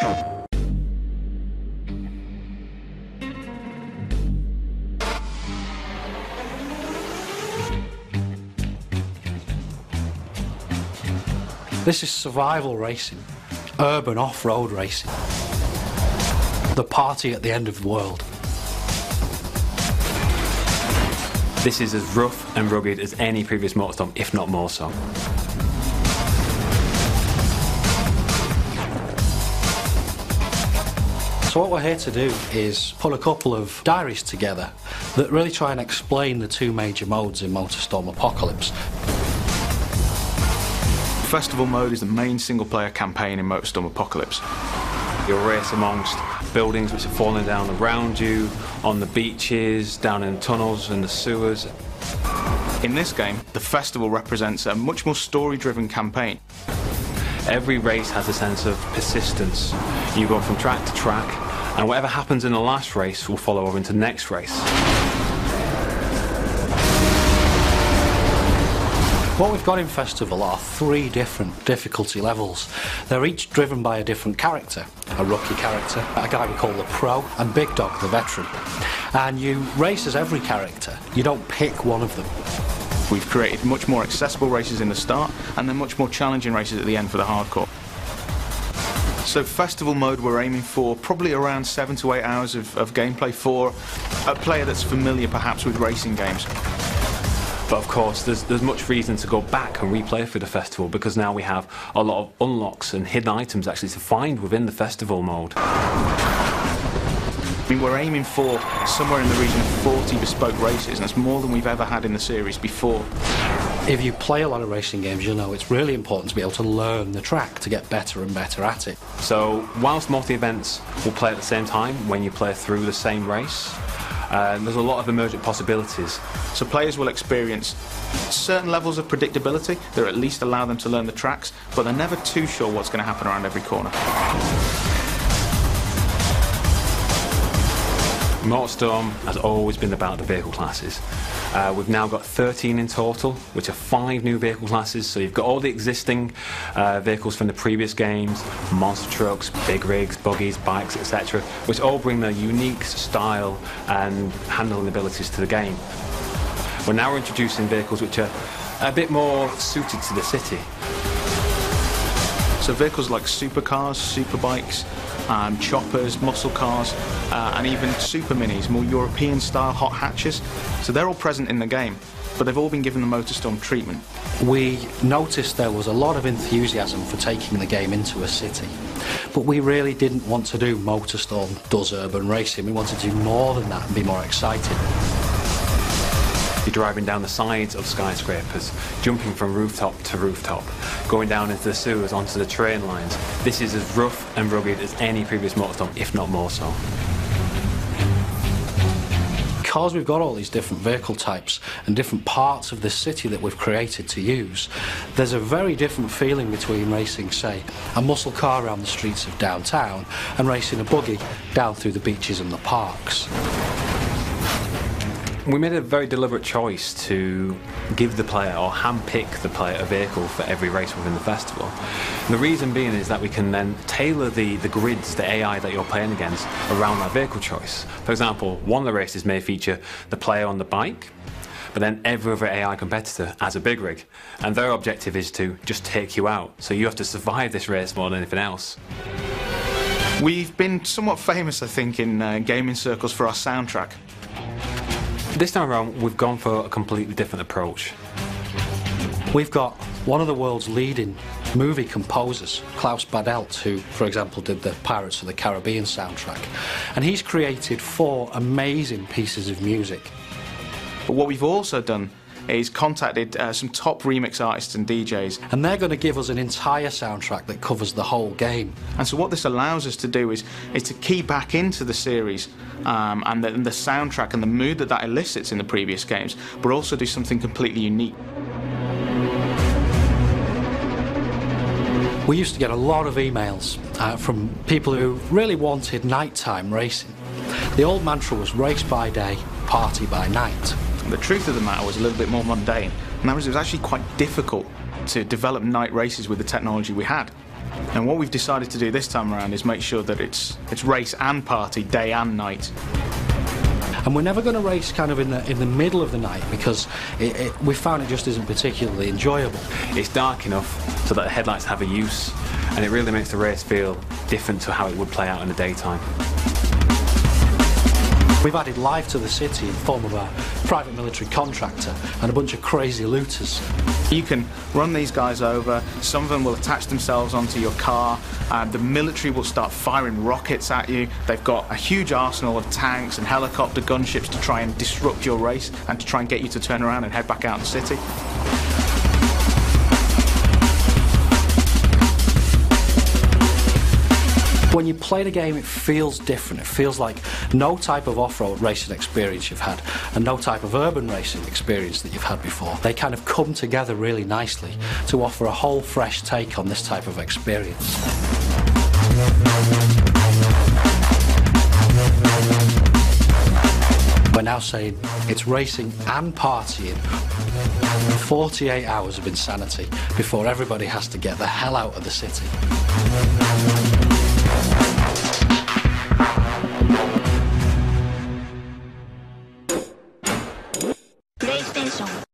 This is survival racing, urban off-road racing, the party at the end of the world. This is as rough and rugged as any previous MotorStorm, if not more so. So what we're here to do is put a couple of diaries together that really try and explain the two major modes in MotorStorm Apocalypse. Festival mode is the main single-player campaign in MotorStorm Apocalypse. You'll race amongst buildings which are falling down around you, on the beaches, down in tunnels and the sewers. In this game, the festival represents a much more story-driven campaign. Every race has a sense of persistence. You go from track to track, and whatever happens in the last race will follow over into the next race. What we've got in Festival are 3 different difficulty levels. They're each driven by a different character. A rookie character, a guy we call the Pro, and Big Dog, the veteran. And you race as every character. You don't pick one of them. We've created much more accessible races in the start, and then much more challenging races at the end for the hardcore. So Festival mode, we're aiming for probably around 7 to 8 hours of gameplay for a player that's familiar perhaps with racing games. But of course, there's much reason to go back and replay for the festival, because now we have a lot of unlocks and hidden items actually to find within the festival mode. I mean, we're aiming for somewhere in the region of 40 bespoke races, and that's more than we've ever had in the series before. If you play a lot of racing games, you'll know it's really important to be able to learn the track to get better and better at it. So whilst most of the events will play at the same time when you play through the same race, there's a lot of emergent possibilities. So players will experience certain levels of predictability that at least allow them to learn the tracks, but they're never too sure what's going to happen around every corner. MotorStorm has always been about the vehicle classes. We've now got 13 in total, which are 5 new vehicle classes. So you've got all the existing vehicles from the previous games, monster trucks, big rigs, buggies, bikes, etc., which all bring their unique style and handling abilities to the game. We're now introducing vehicles which are a bit more suited to the city. So vehicles like supercars, superbikes, choppers, muscle cars, and even super minis, more European style hot hatches. So they're all present in the game, but they've all been given the MotorStorm treatment. We noticed there was a lot of enthusiasm for taking the game into a city, but we really didn't want to do MotorStorm does urban racing. We wanted to do more than that and be more exciting. You're driving down the sides of skyscrapers, jumping from rooftop to rooftop, going down into the sewers, onto the train lines. This is as rough and rugged as any previous MotorStorm, if not more so. Because we've got all these different vehicle types and different parts of the city that we've created to use, there's a very different feeling between racing, say, a muscle car around the streets of downtown and racing a buggy down through the beaches and the parks. We made a very deliberate choice to give the player, or hand-pick the player, a vehicle for every race within the festival. And the reason being is that we can then tailor the grids, the AI that you're playing against, around that vehicle choice. For example, one of the races may feature the player on the bike, but then every other AI competitor has a big rig, and their objective is to just take you out. So you have to survive this race more than anything else. We've been somewhat famous, I think, in gaming circles for our soundtrack. This time around, we've gone for a completely different approach. We've got one of the world's leading movie composers, Klaus Badelt, who, for example, did the Pirates of the Caribbean soundtrack, and he's created 4 amazing pieces of music. But what we've also done is contacted some top remix artists and DJs. And they're going to give us an entire soundtrack that covers the whole game. And so what this allows us to do is to key back into the series and the soundtrack and the mood that elicits in the previous games, but also do something completely unique. We used to get a lot of emails from people who really wanted nighttime racing. The old mantra was race by day, party by night. The truth of the matter was a little bit more mundane, and that was it was actually quite difficult to develop night races with the technology we had. And what we've decided to do this time around is make sure that it's race and party, day and night. And we're never going to race kind of in the middle of the night, because we found it just isn't particularly enjoyable. It's dark enough so that the headlights have a use, and it really makes the race feel different to how it would play out in the daytime. We've added life to the city in the form of a private military contractor and a bunch of crazy looters. You can run these guys over, some of them will attach themselves onto your car, the military will start firing rockets at you. They've got a huge arsenal of tanks and helicopter gunships to try and disrupt your race and to try and get you to turn around and head back out in the city. When you play the game, it feels different. It feels like no type of off-road racing experience you've had and no type of urban racing experience that you've had before. They kind of come together really nicely to offer a whole fresh take on this type of experience. We're now saying it's racing and partying. 48 hours of insanity before everybody has to get the hell out of the city. PlayStation